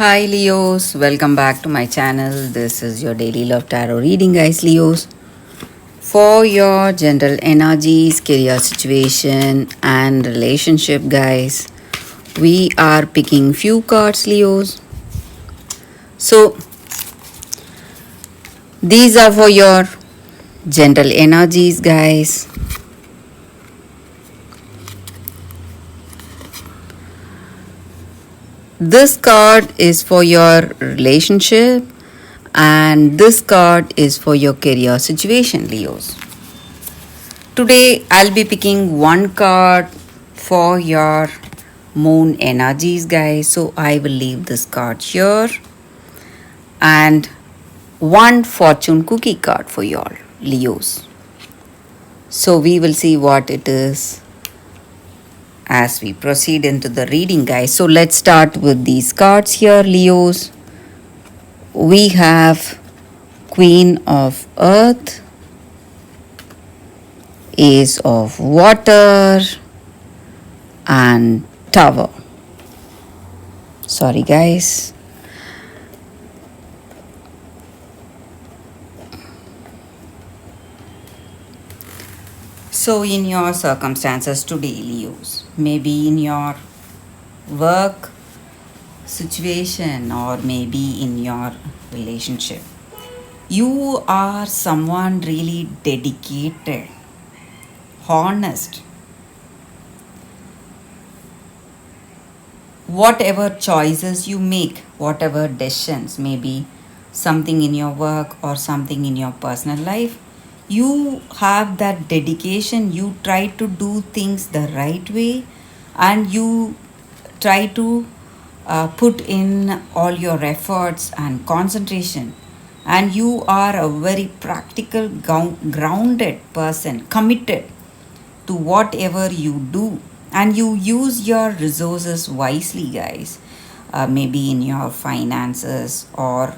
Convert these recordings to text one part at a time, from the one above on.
Hi Leos, welcome back to my channel. This is your daily love tarot reading, guys. Leos, for your general energies, career situation, and relationship, guys, we are picking few cards, Leos. So, these are for your general energies, guys. This card is for your relationship, and this card is for your career situation, Leos. Today, I'll be picking one card for your moon energies, guys. So, I will leave this card here and one fortune cookie card for y'all, Leos. So, we will see what it is as we proceed into the reading, guys. So, let's start with these cards here, Leos. We have Queen of Earth, Ace of Water, and Tower. Sorry, guys. So, in your circumstances today, Leos, maybe in your work situation or maybe in your relationship, you are someone really dedicated, honest. Whatever choices you make, whatever decisions, maybe something in your work or something in your personal life, you have that dedication. You try to do things the right way and you try to put in all your efforts and concentration. And you are a very practical, grounded person, committed to whatever you do, and you use your resources wisely, guys. Maybe in your finances or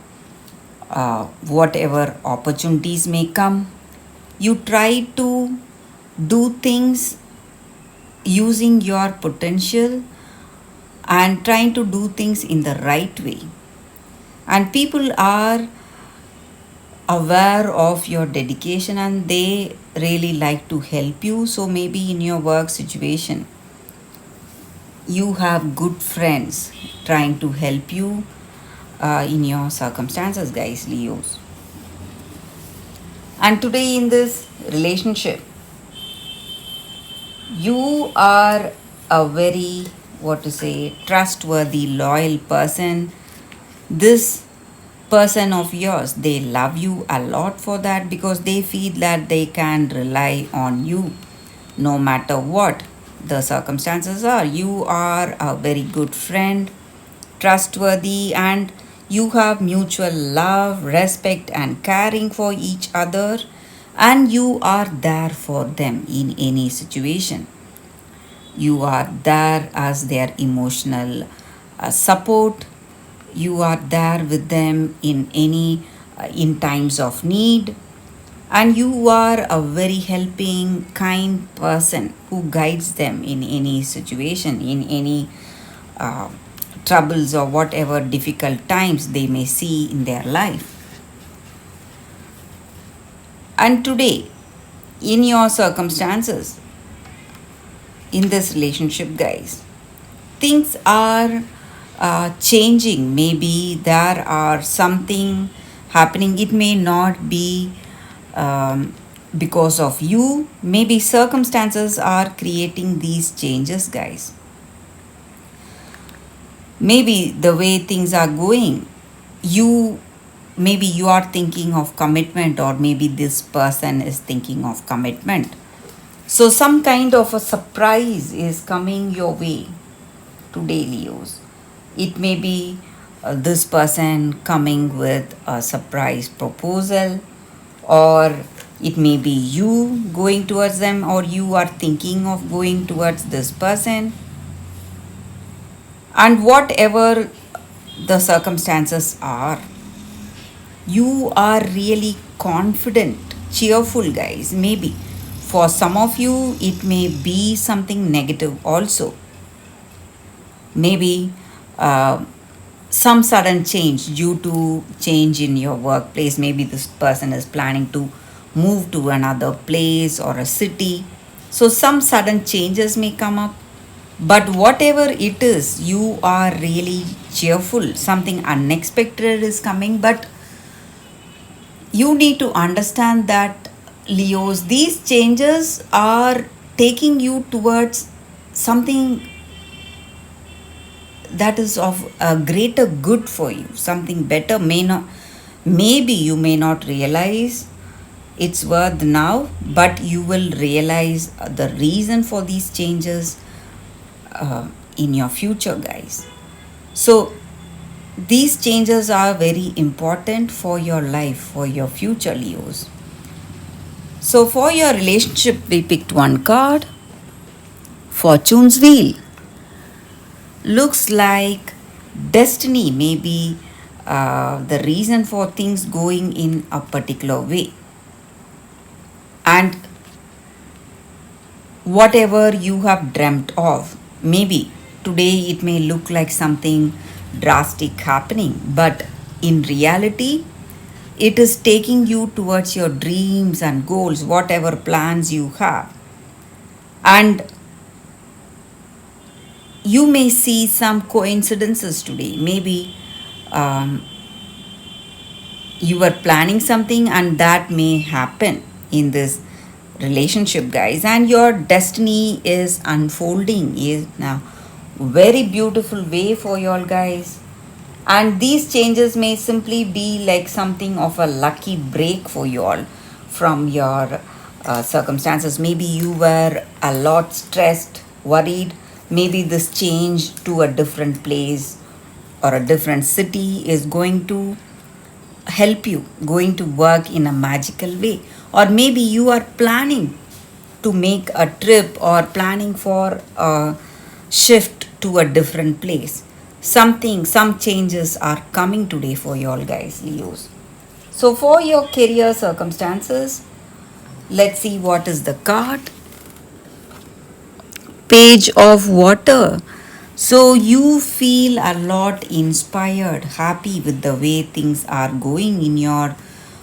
whatever opportunities may come, you try to do things using your potential and trying to do things in the right way. And people are aware of your dedication and they really like to help you. So maybe in your work situation, you have good friends trying to help you in your circumstances, guys, Leos. And today in this relationship, you are a very, what to say, trustworthy, loyal person. This person of yours, they love you a lot for that because they feel that they can rely on you no matter what the circumstances are. You are a very good friend, trustworthy, and you have mutual love, respect, and caring for each other, and you are there for them in any situation. You are there as their emotional support. You are there with them in any in times of need, and you are a very helping, kind person who guides them in any situation, in any uh, troubles or whatever difficult times they may see in their life. And today, in your circumstances, in this relationship, guys, things are changing. Maybe there are something happening. It may not be because of you. Maybe circumstances are creating these changes, guys. Maybe the way things are going, you maybe you are thinking of commitment, or maybe this person is thinking of commitment. So some kind of a surprise is coming your way today, Leos. It may be this person coming with a surprise proposal, or it may be you going towards them, or you are thinking of going towards this person. And whatever the circumstances are, you are really confident, cheerful, guys. Maybe for some of you, it may be something negative also. Maybe some sudden change due to change in your workplace. Maybe this person is planning to move to another place or a city, so some sudden changes may come up. But whatever it is, you are really cheerful. Something unexpected is coming, but you need to understand that, Leos, these changes are taking you towards something that is of a greater good for you. Something better may not, maybe you may not realize its worth now, but you will realize the reason for these changes in your future, guys. So these changes are very important for your life, for your future, Leos. So for your relationship, we picked one card, Fortune's Wheel. Looks like destiny, maybe the reason for things going in a particular way. And whatever you have dreamt of, maybe today it may look like something drastic happening, but in reality, it is taking you towards your dreams and goals, whatever plans you have. And you may see some coincidences today. Maybe um, you were planning something and that may happen in this relationship, guys, and your destiny is unfolding is now very beautiful way for y'all, guys. And these changes may simply be like something of a lucky break for you all from your circumstances. Maybe you were a lot stressed, worried. Maybe this change to a different place or a different city is going to help you, going to work in a magical way. Or maybe you are planning to make a trip or planning for a shift to a different place. Something, some changes are coming today for you all, guys, Leos. So for your career circumstances, let's see what is the card. Page of Water. So you feel a lot inspired, happy with the way things are going in your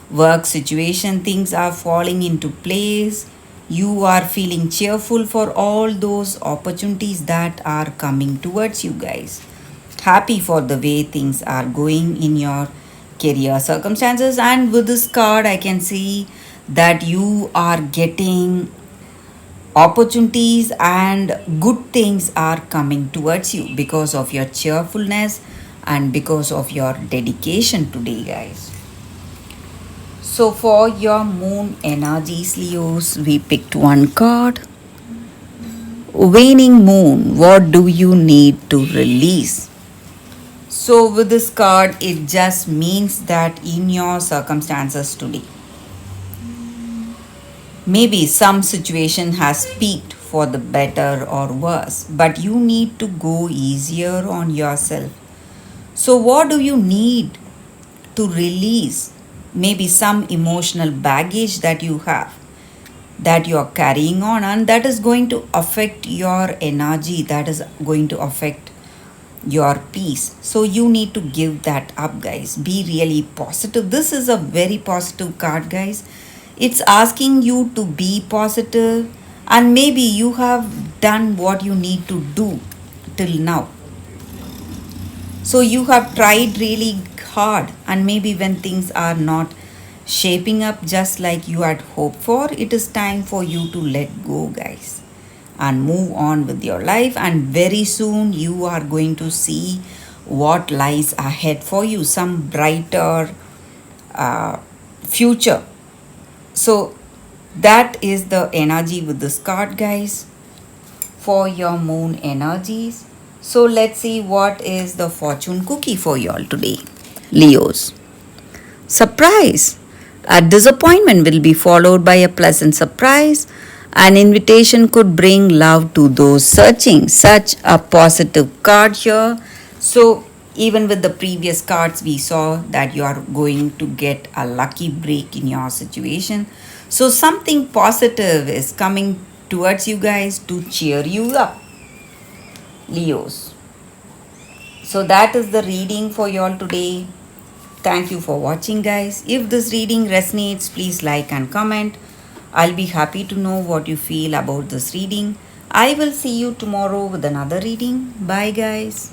work situation. Things are falling into place. You are feeling cheerful for all those opportunities that are coming towards you, guys. Happy for the way things are going in your career circumstances. And with this card, I can see that you are getting opportunities and good things are coming towards you because of your cheerfulness and because of your dedication today, guys. So for your moon energies, Leos, we picked one card. Waning moon, what do you need to release? So with this card, it just means that in your circumstances today, maybe some situation has peaked for the better or worse, but you need to go easier on yourself. So, what do you need to release? Maybe some emotional baggage that you have, that you are carrying on, and that is going to affect your energy, that is going to affect your peace. So, you need to give that up, guys. Be really positive. This is a very positive card, guys. It's asking you to be positive, and maybe you have done what you need to do till now. So you have tried really hard, and maybe when things are not shaping up just like you had hoped for, it is time for you to let go, guys, and move on with your life. And very soon you are going to see what lies ahead for you, some brighter future. So that is the energy with this card, guys, for your moon energies. So let's see what is the fortune cookie for y'all today, Leos. Surprise! A disappointment will be followed by a pleasant surprise. An invitation could bring love to those searching. Such a positive card here. So even with the previous cards, we saw that you are going to get a lucky break in your situation. So something positive is coming towards you, guys, to cheer you up, Leos. So that is the reading for y'all today. Thank you for watching, guys. If this reading resonates, please like and comment. I'll be happy to know what you feel about this reading. I will see you tomorrow with another reading. Bye, guys.